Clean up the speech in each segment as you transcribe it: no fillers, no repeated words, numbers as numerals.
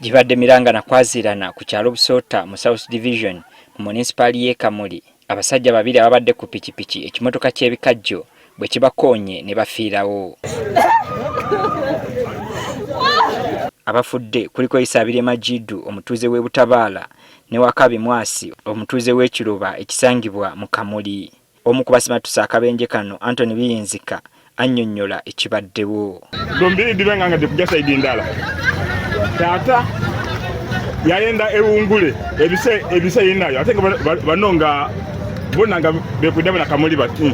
Jibadde Miranga na kwazirana ku kyalo Busota mu South Division mu municipality y'e Kamuli. Abasajja babiri ababadde ku pikipiki ekimotoka ky'ebikajjo bwe kibakonye ne bafiirawo. Abafudde kuliko Isabire Majidu omutuuze w'e Butabaala ne Wakabi Mwasi omutuuze w'e Kiruba ekisangibwa mu Kamuli. Omu ku basimatusa akabenje kano Anthony Biyinzika annyonnyola ekibaddewo. Gombiri dibanga de kujja saidi ndala. Tata yayenda ewungule ebise yinayo ate banonga bonanga bekudaba na Kamuli bati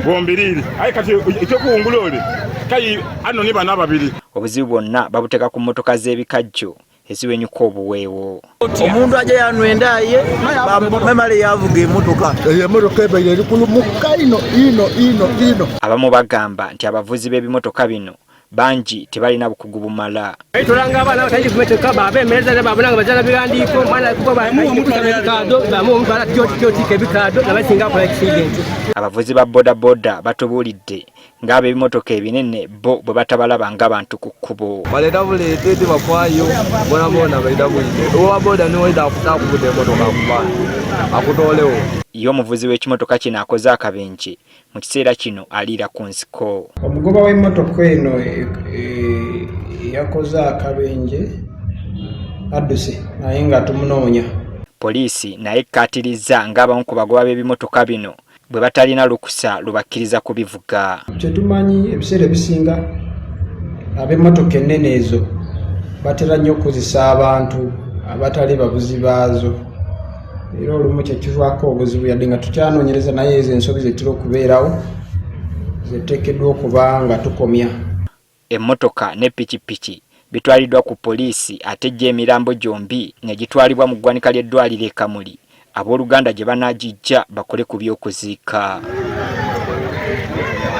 bombiriri ayi kati ekyo kuwungula ole kai ano ni bana babiri. Obuzibu bwonna babuteka ku mmotoka z'ebikajjo eziwenyuka obuweewo. Omuntu aje yanwendaye bamemale yavuga emmotoka ebaire eri kulumuka ino. Abamu bagamba nti abavuzi b'ebimotoka bino banji tebalina bukugu bumala. Tulanga abana batangi kumetoka babemereza ne babulanga bazala biwandiiko mwana kuba bikado bamu bala kyoti kebikado nabasinga kola accident. Abavuzi ba boda batubuulidde ng'abo ebimotoka ebinene bo bwe batabalaba ng'abantu ku kkubo. Baleta buleete tebafaayo bona baleta bulide owa boda niweda akutakubude emotoka akubana akutoolewo. Ye omuvuzi w'ekimotoka kino akoze akabenje mu kiseera kino aliira ku nsiko. Omugoba w'emmotoka eno yakoze akabenje adduse naye nga tumunoonya. Poliisi naye ekkatiriza ng'abamu ku bagoba b'ebimotoka bino bwe batalina lukusa lubakkiriza kubivuga. Kye tumanyi ebiseera ebisinga ab'emmotoka ennene ezo batera nnyo okuzisa abantu abatali bavuzi baazo. Era olumu kyekivaako obuzibu yadde nga tukyanoonyereza naye ezo ensobi zetera okubeerawo ziteekeddwa okuba nga tukomya. Emmotoka ne pikipiki bitwaliddwa ku poliisi ate egy'emirambo gyombi ne gitwalibwa mu ggwanika ly'eddwaliro e Kamuli abooluganda gye banaagijja bakole ku by'okuziika.